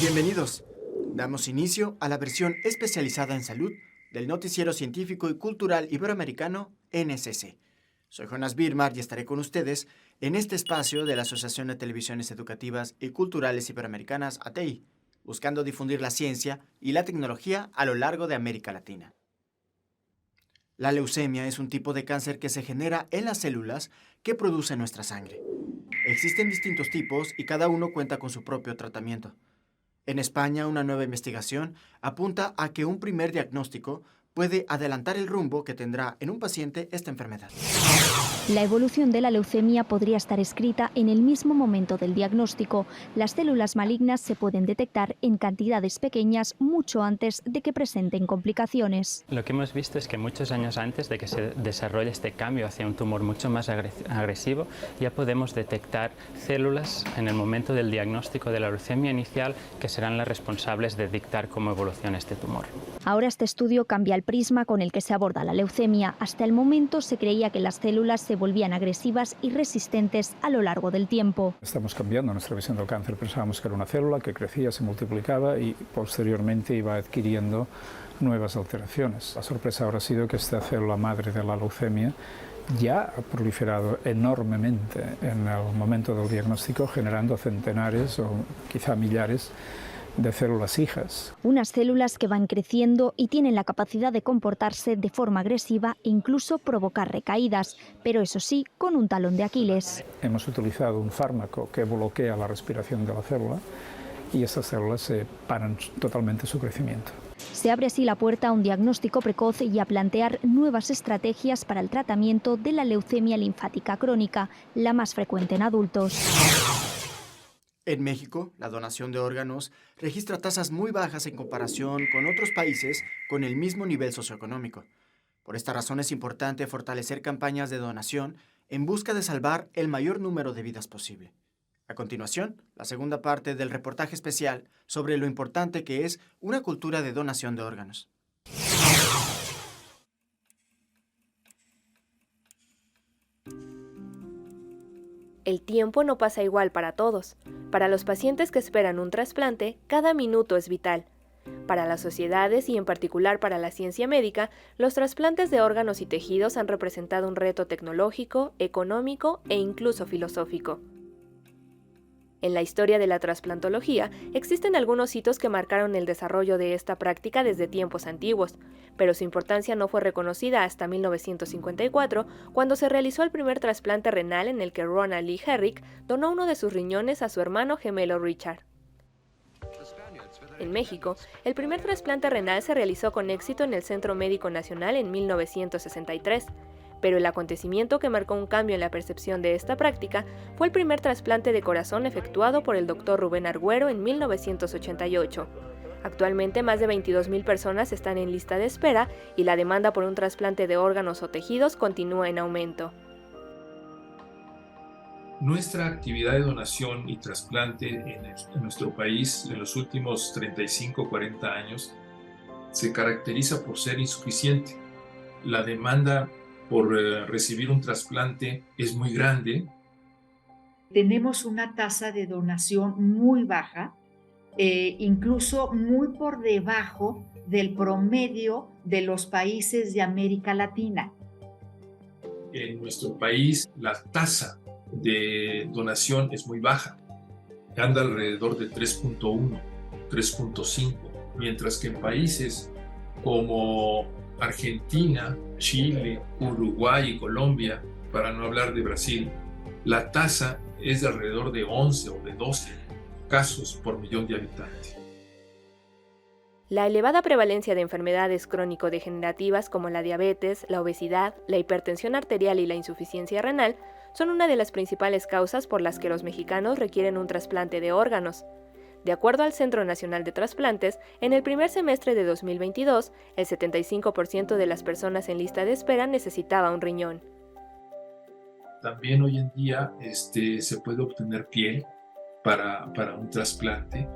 Bienvenidos. Damos inicio a la versión especializada en salud del noticiero científico y cultural iberoamericano NSC. Soy Jonas Birmar y estaré con ustedes en este espacio de la Asociación de Televisiones Educativas y Culturales Iberoamericanas, ATI, buscando difundir la ciencia y la tecnología a lo largo de América Latina. La leucemia es un tipo de cáncer que se genera en las células que produce nuestra sangre. Existen distintos tipos y cada uno cuenta con su propio tratamiento. En España, una nueva investigación apunta a que un primer diagnóstico puede adelantar el rumbo que tendrá en un paciente esta enfermedad. La evolución de la leucemia podría estar escrita en el mismo momento del diagnóstico. Las células malignas se pueden detectar en cantidades pequeñas mucho antes de que presenten complicaciones. Lo que hemos visto es que muchos años antes de que se desarrolle este cambio hacia un tumor mucho más agresivo, ya podemos detectar células en el momento del diagnóstico de la leucemia inicial que serán las responsables de dictar cómo evoluciona este tumor. Ahora este estudio cambia el prisma con el que se aborda la leucemia. Hasta el momento se creía que las células se volvían agresivas y resistentes a lo largo del tiempo. Estamos cambiando nuestra visión del cáncer. Pensábamos que era una célula que crecía, se multiplicaba y posteriormente iba adquiriendo nuevas alteraciones. La sorpresa ahora ha sido que esta célula madre de la leucemia ya ha proliferado enormemente en el momento del diagnóstico, generando centenares o quizá millares de células hijas. Unas células que van creciendo y tienen la capacidad de comportarse de forma agresiva e incluso provocar recaídas, pero eso sí, con un talón de Aquiles. Hemos utilizado un fármaco que bloquea la respiración de la célula y estas células se paran totalmente su crecimiento. Se abre así la puerta a un diagnóstico precoz y a plantear nuevas estrategias para el tratamiento de la leucemia linfática crónica, la más frecuente en adultos. En México, la donación de órganos registra tasas muy bajas en comparación con otros países con el mismo nivel socioeconómico. Por esta razón es importante fortalecer campañas de donación en busca de salvar el mayor número de vidas posible. A continuación, la segunda parte del reportaje especial sobre lo importante que es una cultura de donación de órganos. El tiempo no pasa igual para todos. Para los pacientes que esperan un trasplante, cada minuto es vital. Para las sociedades y en particular para la ciencia médica, los trasplantes de órganos y tejidos han representado un reto tecnológico, económico e incluso filosófico. En la historia de la trasplantología existen algunos hitos que marcaron el desarrollo de esta práctica desde tiempos antiguos, pero su importancia no fue reconocida hasta 1954, cuando se realizó el primer trasplante renal en el que Ronald Lee Herrick donó uno de sus riñones a su hermano gemelo Richard. En México, el primer trasplante renal se realizó con éxito en el Centro Médico Nacional en 1963. Pero el acontecimiento que marcó un cambio en la percepción de esta práctica fue el primer trasplante de corazón efectuado por el Dr. Rubén Argüero en 1988. Actualmente más de 22,000 personas están en lista de espera y la demanda por un trasplante de órganos o tejidos continúa en aumento. Nuestra actividad de donación y trasplante en nuestro país en los últimos 35 o 40 años se caracteriza por ser insuficiente. La demanda por recibir un trasplante es muy grande. Tenemos una tasa de donación muy baja, incluso muy por debajo del promedio de los países de América Latina. En nuestro país la tasa de donación es muy baja, anda alrededor de 3.1, 3.5, mientras que en países como Argentina, Chile, Uruguay y Colombia, para no hablar de Brasil, la tasa es de alrededor de 11 o de 12 casos por millón de habitantes. La elevada prevalencia de enfermedades crónico-degenerativas como la diabetes, la obesidad, la hipertensión arterial y la insuficiencia renal son una de las principales causas por las que los mexicanos requieren un trasplante de órganos. De acuerdo al Centro Nacional de Trasplantes, en el primer semestre de 2022, el 75% de las personas en lista de espera necesitaba un riñón. También hoy en día se puede obtener piel para un trasplante.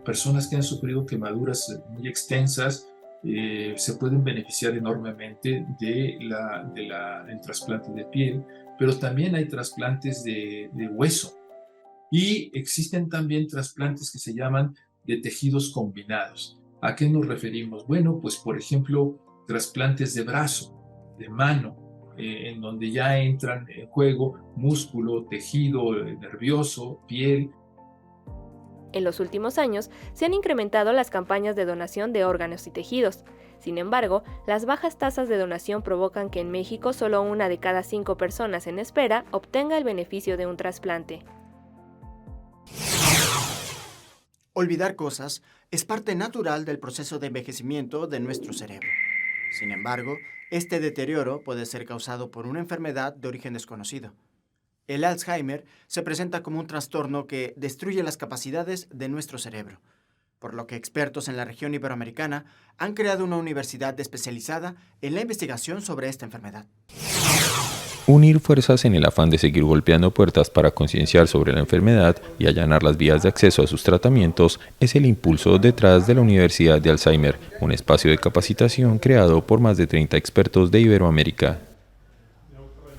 Personas que han sufrido quemaduras muy extensas se pueden beneficiar enormemente del trasplante de piel, pero también hay trasplantes de hueso. Y existen también trasplantes que se llaman de tejidos combinados. ¿A qué nos referimos? Bueno, pues por ejemplo, trasplantes de brazo, de mano, en donde ya entran en juego músculo, tejido nervioso, piel. En los últimos años se han incrementado las campañas de donación de órganos y tejidos. Sin embargo, las bajas tasas de donación provocan que en México solo 1 de cada 5 personas en espera obtenga el beneficio de un trasplante. Olvidar cosas es parte natural del proceso de envejecimiento de nuestro cerebro. Sin embargo, este deterioro puede ser causado por una enfermedad de origen desconocido. El Alzheimer se presenta como un trastorno que destruye las capacidades de nuestro cerebro, por lo que expertos en la región iberoamericana han creado una universidad especializada en la investigación sobre esta enfermedad. Unir fuerzas en el afán de seguir golpeando puertas para concienciar sobre la enfermedad y allanar las vías de acceso a sus tratamientos es el impulso detrás de la Universidad de Alzheimer, un espacio de capacitación creado por más de 30 expertos de Iberoamérica.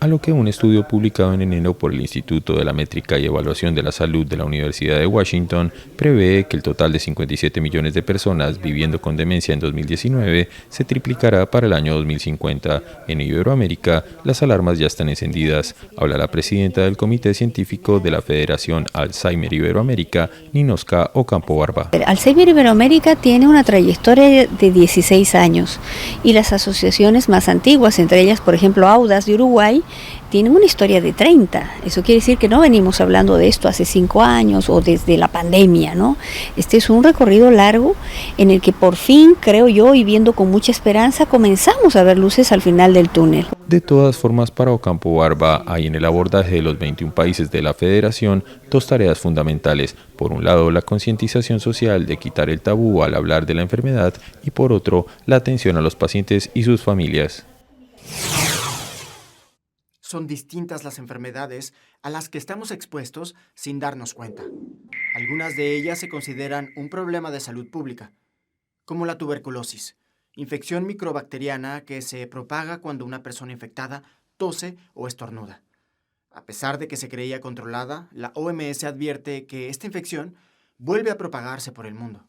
A lo que un estudio publicado en enero por el Instituto de la Métrica y Evaluación de la Salud de la Universidad de Washington prevé que el total de 57 millones de personas viviendo con demencia en 2019 se triplicará para el año 2050. En Iberoamérica, las alarmas ya están encendidas. Habla la presidenta del Comité Científico de la Federación Alzheimer Iberoamérica, Ninosca Ocampo Barba. Alzheimer Iberoamérica tiene una trayectoria de 16 años y las asociaciones más antiguas, entre ellas, por ejemplo, AUDAS de Uruguay, tienen una historia de 30. Eso quiere decir que no venimos hablando de esto hace 5 años o desde la pandemia, ¿no? Este es un recorrido largo en el que por fin, creo yo, y viendo con mucha esperanza, comenzamos a ver luces al final del túnel. De todas formas, para Ocampo Barba hay en el abordaje de los 21 países de la Federación 2 tareas fundamentales. Por un lado, la concientización social de quitar el tabú al hablar de la enfermedad y por otro, la atención a los pacientes y sus familias. Son distintas las enfermedades a las que estamos expuestos sin darnos cuenta. Algunas de ellas se consideran un problema de salud pública, como la tuberculosis, infección microbacteriana que se propaga cuando una persona infectada tose o estornuda. A pesar de que se creía controlada, la OMS advierte que esta infección vuelve a propagarse por el mundo.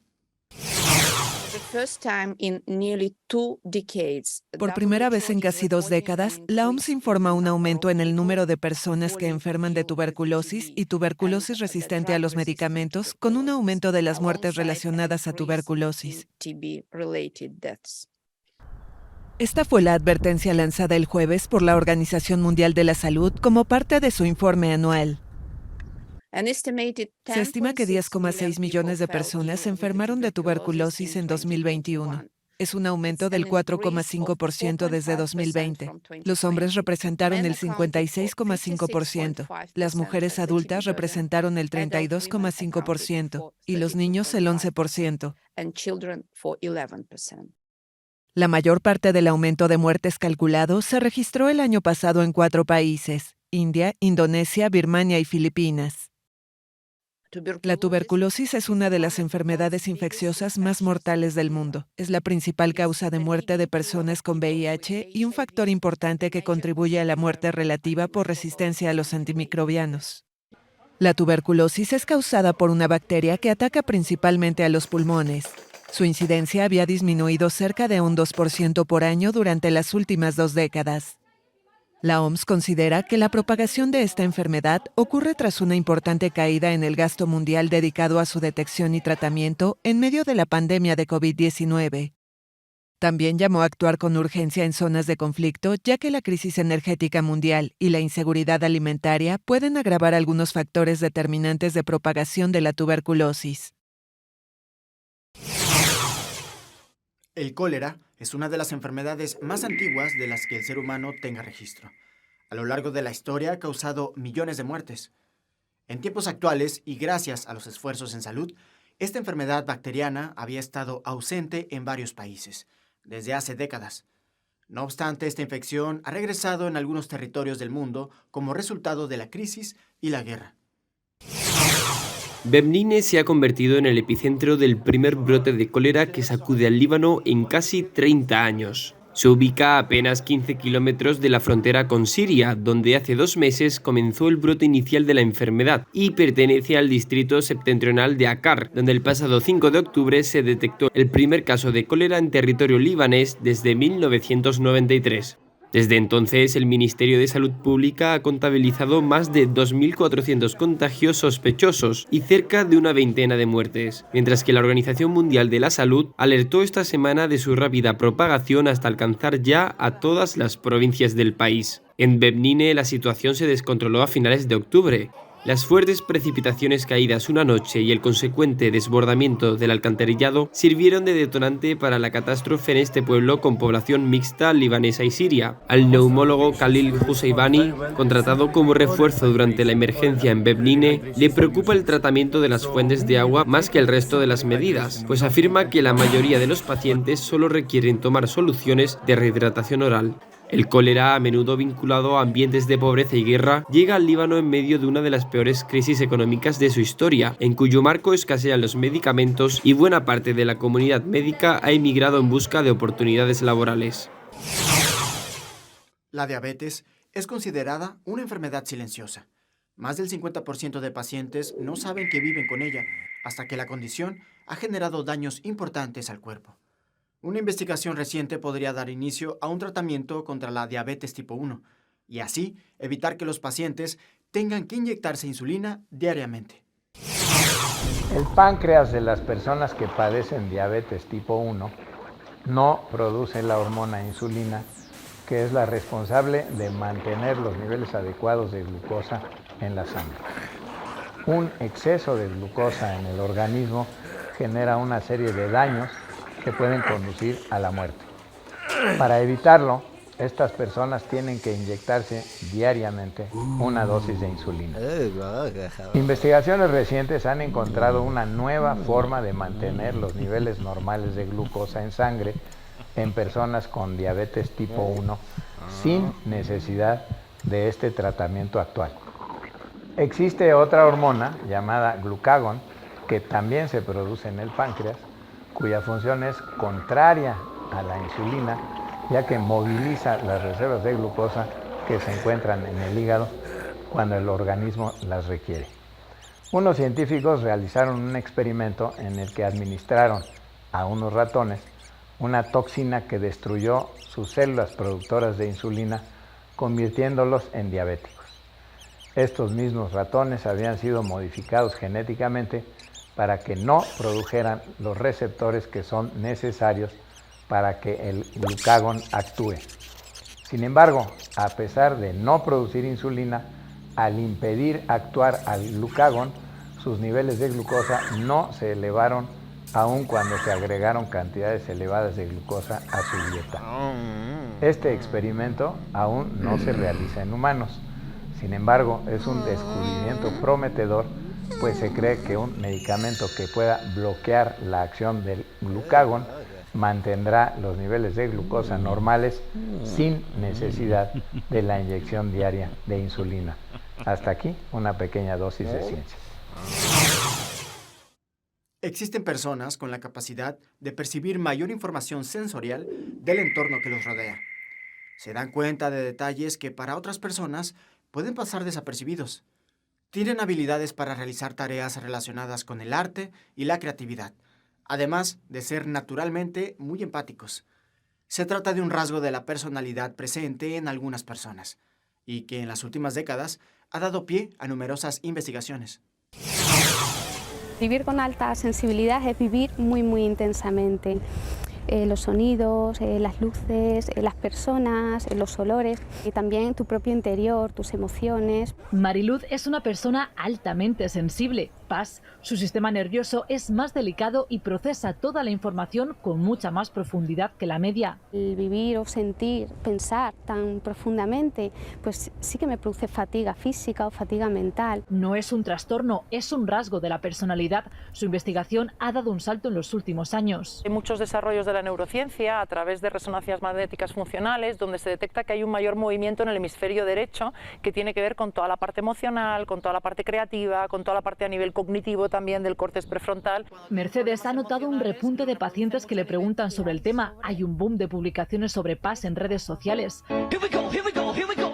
Por primera vez en casi 2 décadas, la OMS informa un aumento en el número de personas que enferman de tuberculosis y tuberculosis resistente a los medicamentos, con un aumento de las muertes relacionadas a tuberculosis. Esta fue la advertencia lanzada el jueves por la Organización Mundial de la Salud como parte de su informe anual. Se estima que 10,6 millones de personas se enfermaron de tuberculosis en 2021. Es un aumento del 4,5% desde 2020. Los hombres representaron el 56,5%, las mujeres adultas representaron el 32,5% y los niños el 11%. La mayor parte del aumento de muertes calculado se registró el año pasado en 4 países: India, Indonesia, Birmania y Filipinas. La tuberculosis es una de las enfermedades infecciosas más mortales del mundo. Es la principal causa de muerte de personas con VIH y un factor importante que contribuye a la muerte relativa por resistencia a los antimicrobianos. La tuberculosis es causada por una bacteria que ataca principalmente a los pulmones. Su incidencia había disminuido cerca de un 2% por año durante las últimas 2 décadas. La OMS considera que la propagación de esta enfermedad ocurre tras una importante caída en el gasto mundial dedicado a su detección y tratamiento en medio de la pandemia de COVID-19. También llamó a actuar con urgencia en zonas de conflicto, ya que la crisis energética mundial y la inseguridad alimentaria pueden agravar algunos factores determinantes de propagación de la tuberculosis. El cólera es una de las enfermedades más antiguas de las que el ser humano tenga registro. A lo largo de la historia ha causado millones de muertes. En tiempos actuales, y gracias a los esfuerzos en salud, esta enfermedad bacteriana había estado ausente en varios países desde hace décadas. No obstante, esta infección ha regresado en algunos territorios del mundo como resultado de la crisis y la guerra. Bebnine se ha convertido en el epicentro del primer brote de cólera que sacude al Líbano en casi 30 años. Se ubica a apenas 15 kilómetros de la frontera con Siria, donde hace 2 meses comenzó el brote inicial de la enfermedad, y pertenece al distrito septentrional de Akkar, donde el pasado 5 de octubre se detectó el primer caso de cólera en territorio libanés desde 1993. Desde entonces, el Ministerio de Salud Pública ha contabilizado más de 2.400 contagios sospechosos y cerca de una veintena de muertes, mientras que la Organización Mundial de la Salud alertó esta semana de su rápida propagación hasta alcanzar ya a todas las provincias del país. En Bebnine la situación se descontroló a finales de octubre. Las fuertes precipitaciones caídas una noche y el consecuente desbordamiento del alcantarillado sirvieron de detonante para la catástrofe en este pueblo con población mixta libanesa y siria. Al neumólogo Khalil Husseibani, contratado como refuerzo durante la emergencia en Bebnine, le preocupa el tratamiento de las fuentes de agua más que el resto de las medidas, pues afirma que la mayoría de los pacientes solo requieren tomar soluciones de rehidratación oral. El cólera, a menudo vinculado a ambientes de pobreza y guerra, llega al Líbano en medio de una de las peores crisis económicas de su historia, en cuyo marco escasean los medicamentos y buena parte de la comunidad médica ha emigrado en busca de oportunidades laborales. La diabetes es considerada una enfermedad silenciosa. Más del 50% de pacientes no saben que viven con ella, hasta que la condición ha generado daños importantes al cuerpo. Una investigación reciente podría dar inicio a un tratamiento contra la diabetes tipo 1 y así evitar que los pacientes tengan que inyectarse insulina diariamente. El páncreas de las personas que padecen diabetes tipo 1 no produce la hormona insulina, que es la responsable de mantener los niveles adecuados de glucosa en la sangre. Un exceso de glucosa en el organismo genera una serie de daños que pueden conducir a la muerte. Para evitarlo, estas personas tienen que inyectarse diariamente una dosis de insulina. Investigaciones recientes han encontrado una nueva forma de mantener los niveles normales de glucosa en sangre en personas con diabetes tipo 1 sin necesidad de este tratamiento actual. Existe otra hormona llamada glucagón que también se produce en el páncreas, cuya función es contraria a la insulina, ya que moviliza las reservas de glucosa que se encuentran en el hígado cuando el organismo las requiere. Unos científicos realizaron un experimento en el que administraron a unos ratones una toxina que destruyó sus células productoras de insulina, convirtiéndolos en diabéticos. Estos mismos ratones habían sido modificados genéticamente para que no produjeran los receptores que son necesarios para que el glucagón actúe. Sin embargo, a pesar de no producir insulina, al impedir actuar al glucagón, sus niveles de glucosa no se elevaron aun cuando se agregaron cantidades elevadas de glucosa a su dieta. Este experimento aún no se realiza en humanos. Sin embargo, es un descubrimiento prometedor, pues se cree que un medicamento que pueda bloquear la acción del glucagón mantendrá los niveles de glucosa normales sin necesidad de la inyección diaria de insulina. Hasta aquí una pequeña dosis de ciencia. Existen personas con la capacidad de percibir mayor información sensorial del entorno que los rodea. Se dan cuenta de detalles que para otras personas pueden pasar desapercibidos. Tienen habilidades para realizar tareas relacionadas con el arte y la creatividad, además de ser naturalmente muy empáticos. Se trata de un rasgo de la personalidad presente en algunas personas y que en las últimas décadas ha dado pie a numerosas investigaciones. Vivir con alta sensibilidad es vivir muy intensamente. Los sonidos, las luces, las personas, los olores y también tu propio interior, tus emociones. Mariluz es una persona altamente sensible. Paz, su sistema nervioso es más delicado y procesa toda la información con mucha más profundidad que la media. El vivir o sentir, pensar tan profundamente, pues sí que me produce fatiga física o fatiga mental. No es un trastorno, es un rasgo de la personalidad. Su investigación ha dado un salto en los últimos años. Hay muchos desarrollos de la neurociencia a través de resonancias magnéticas funcionales, donde se detecta que hay un mayor movimiento en el hemisferio derecho que tiene que ver con toda la parte emocional, con toda la parte creativa, con toda la parte a nivel cognitivo también del córtex prefrontal. Mercedes ha notado un repunte de pacientes que le preguntan sobre el tema. Hay un boom de publicaciones sobre PAS en redes sociales.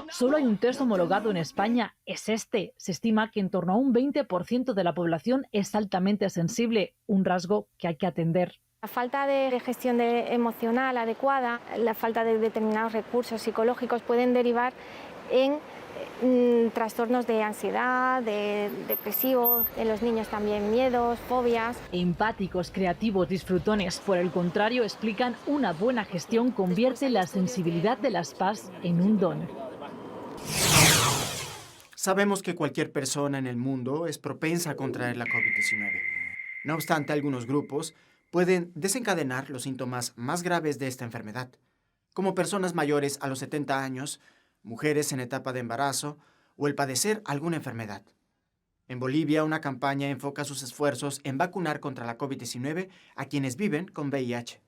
Solo hay un test homologado en España, es este. Se estima que en torno a un 20% de la población es altamente sensible, un rasgo que hay que atender. La falta de gestión emocional adecuada, la falta de determinados recursos psicológicos pueden derivar en trastornos de ansiedad, de depresivos, en los niños también miedos, fobias. Empáticos, creativos, disfrutones, por el contrario, explican una buena gestión convierte la sensibilidad de las PAS en un don. Sabemos que cualquier persona en el mundo es propensa a contraer la COVID-19. No obstante, algunos grupos pueden desencadenar los síntomas más graves de esta enfermedad, como personas mayores a los 70 años, mujeres en etapa de embarazo o el padecer alguna enfermedad. En Bolivia, una campaña enfoca sus esfuerzos en vacunar contra la COVID-19 a quienes viven con VIH.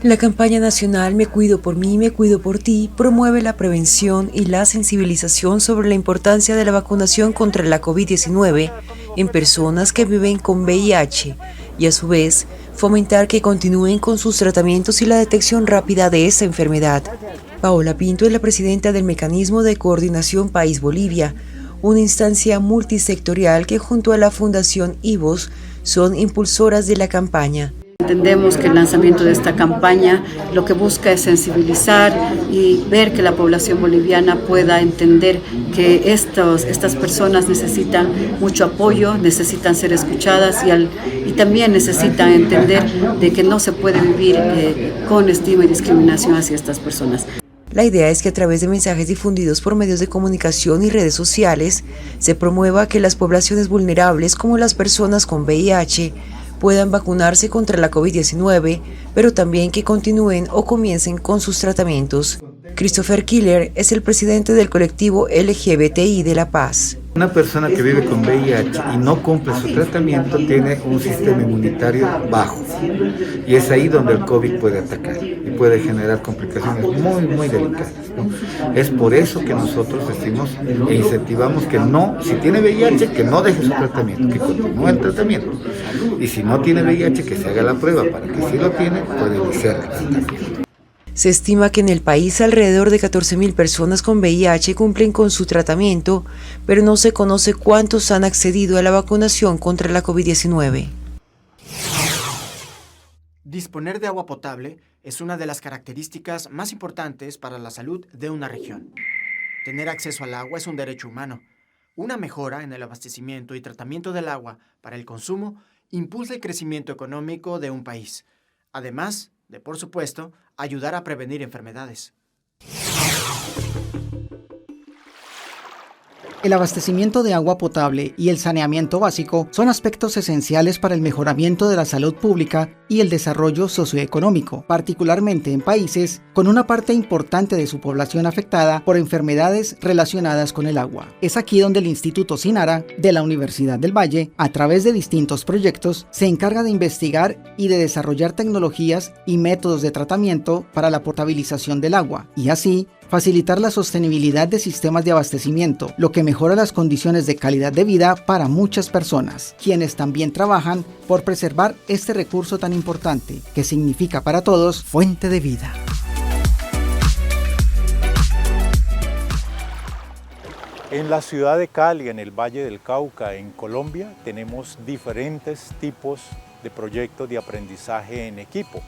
La campaña nacional Me Cuido por Mí, Me Cuido por Ti promueve la prevención y la sensibilización sobre la importancia de la vacunación contra la COVID-19 en personas que viven con VIH y a su vez fomentar que continúen con sus tratamientos y la detección rápida de esta enfermedad. Paola Pinto es la presidenta del Mecanismo de Coordinación País Bolivia, una instancia multisectorial que junto a la Fundación IVOS son impulsoras de la campaña. Entendemos que el lanzamiento de esta campaña lo que busca es sensibilizar y ver que la población boliviana pueda entender que estas personas necesitan mucho apoyo, necesitan ser escuchadas y también necesitan entender de que no se puede vivir con estigma y discriminación hacia estas personas. La idea es que a través de mensajes difundidos por medios de comunicación y redes sociales se promueva que las poblaciones vulnerables como las personas con VIH puedan vacunarse contra la COVID-19, pero también que continúen o comiencen con sus tratamientos. Christopher Killer es el presidente del colectivo LGBTI de La Paz. Una persona que vive con VIH y no cumple su tratamiento tiene un sistema inmunitario bajo y es ahí donde el COVID puede atacar y puede generar complicaciones muy delicadas, ¿no? Es por eso que nosotros decimos e incentivamos que no, si tiene VIH, que no deje su tratamiento, que continúe el tratamiento, y si no tiene VIH, que se haga la prueba para que si lo tiene pueda iniciar el tratamiento. Se estima que en el país alrededor de 14.000 personas con VIH cumplen con su tratamiento, pero no se conoce cuántos han accedido a la vacunación contra la COVID-19. Disponer de agua potable es una de las características más importantes para la salud de una región. Tener acceso al agua es un derecho humano. Una mejora en el abastecimiento y tratamiento del agua para el consumo impulsa el crecimiento económico de un país, además de, por supuesto, ayudar a prevenir enfermedades. El abastecimiento de agua potable y el saneamiento básico son aspectos esenciales para el mejoramiento de la salud pública y el desarrollo socioeconómico, particularmente en países con una parte importante de su población afectada por enfermedades relacionadas con el agua. Es aquí donde el Instituto Sinara de la Universidad del Valle, a través de distintos proyectos, se encarga de investigar y de desarrollar tecnologías y métodos de tratamiento para la potabilización del agua, y así facilitar la sostenibilidad de sistemas de abastecimiento, lo que mejora las condiciones de calidad de vida para muchas personas, quienes también trabajan por preservar este recurso tan importante, que significa para todos fuente de vida. En la ciudad de Cali, en el Valle del Cauca, en Colombia, tenemos diferentes tipos de proyectos de aprendizaje en equipo.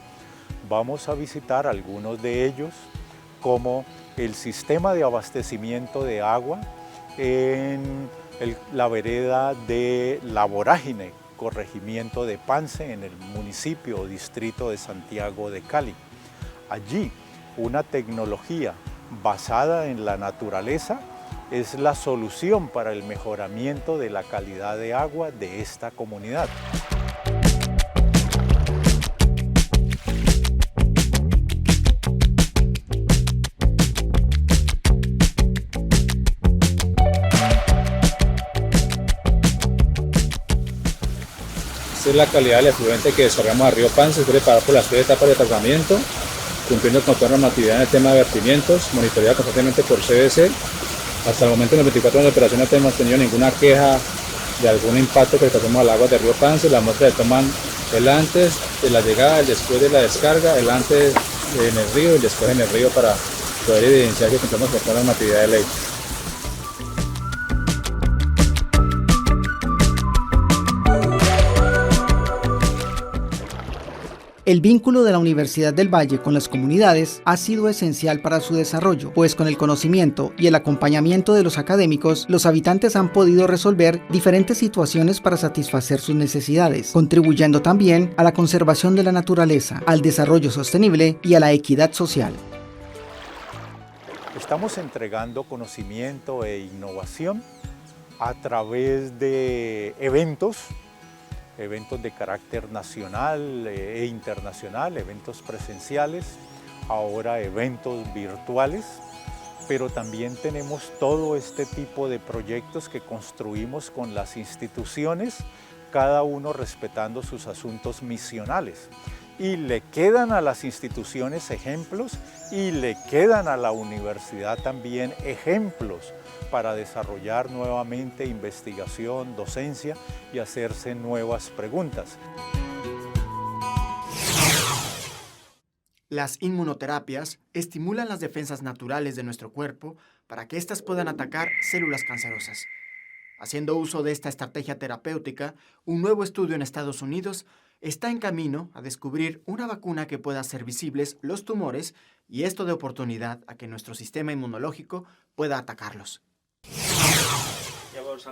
Vamos a visitar algunos de ellos, como el sistema de abastecimiento de agua en la vereda de La Vorágine, corregimiento de Pance, en el municipio o distrito de Santiago de Cali. Allí, una tecnología basada en la naturaleza es la solución para el mejoramiento de la calidad de agua de esta comunidad. Esta es la calidad del efluente que descargamos a Río Pance, preparado por las 3 etapas de tratamiento, cumpliendo con toda normatividad en el tema de vertimientos, monitoreada constantemente por CBC. Hasta el momento, en los 24 años de operación, no hemos tenido ninguna queja de algún impacto que causemos al agua de Río Pance. Las muestras se toman el antes de la llegada, el después de la descarga, el antes en el río y el después en el río para poder evidenciar que contamos con la normatividad de ley. El vínculo de la Universidad del Valle con las comunidades ha sido esencial para su desarrollo, pues con el conocimiento y el acompañamiento de los académicos, los habitantes han podido resolver diferentes situaciones para satisfacer sus necesidades, contribuyendo también a la conservación de la naturaleza, al desarrollo sostenible y a la equidad social. Estamos entregando conocimiento e innovación a través de eventos de carácter nacional e internacional, eventos presenciales, ahora eventos virtuales, pero también tenemos todo este tipo de proyectos que construimos con las instituciones, cada uno respetando sus asuntos misionales. Y le quedan a las instituciones ejemplos y le quedan a la universidad también ejemplos para desarrollar nuevamente investigación, docencia y hacerse nuevas preguntas. Las inmunoterapias estimulan las defensas naturales de nuestro cuerpo para que éstas puedan atacar células cancerosas. Haciendo uso de esta estrategia terapéutica, un nuevo estudio en Estados Unidos está en camino a descubrir una vacuna que pueda hacer visibles los tumores y esto dé oportunidad a que nuestro sistema inmunológico pueda atacarlos.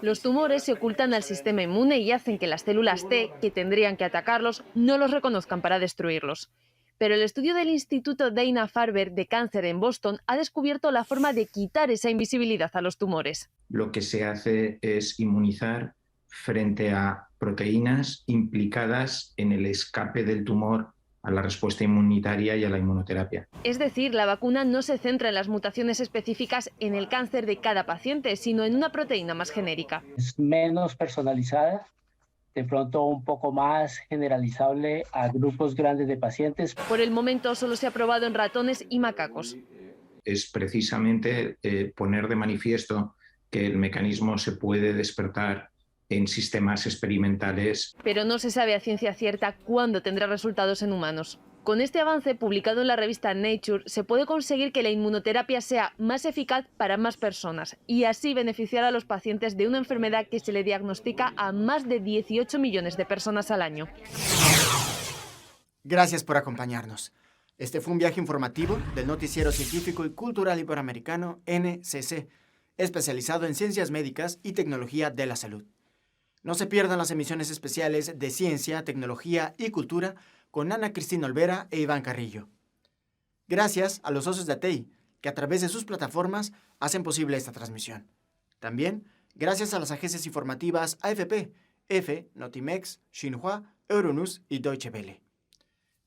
Los tumores se ocultan al sistema inmune y hacen que las células T, que tendrían que atacarlos, no los reconozcan para destruirlos. Pero el estudio del Instituto Dana-Farber de Cáncer en Boston ha descubierto la forma de quitar esa invisibilidad a los tumores. Lo que se hace es inmunizar frente a proteínas implicadas en el escape del tumor a la respuesta inmunitaria y a la inmunoterapia. Es decir, la vacuna no se centra en las mutaciones específicas en el cáncer de cada paciente, sino en una proteína más genérica. Es menos personalizada, de pronto un poco más generalizable a grupos grandes de pacientes. Por el momento solo se ha probado en ratones y macacos. Es precisamente poner de manifiesto que el mecanismo se puede despertar en sistemas experimentales. Pero no se sabe a ciencia cierta cuándo tendrá resultados en humanos. Con este avance, publicado en la revista Nature, se puede conseguir que la inmunoterapia sea más eficaz para más personas y así beneficiar a los pacientes de una enfermedad que se le diagnostica a más de 18 millones de personas al año. Gracias por acompañarnos. Este fue un viaje informativo del Noticiero Científico y Cultural Iberoamericano NCC, especializado en ciencias médicas y tecnología de la salud. No se pierdan las emisiones especiales de Ciencia, Tecnología y Cultura con Ana Cristina Olvera e Iván Carrillo. Gracias a los socios de ATEI, que a través de sus plataformas hacen posible esta transmisión. También gracias a las agencias informativas AFP, EFE, Notimex, Xinhua, Euronews y Deutsche Welle.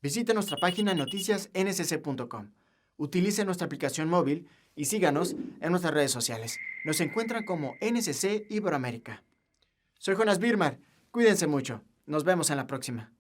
Visite nuestra página noticiasncc.com. Utilice nuestra aplicación móvil y síganos en nuestras redes sociales. Nos encuentran como NCC Iberoamérica. Soy Jonas Birmar. Cuídense mucho. Nos vemos en la próxima.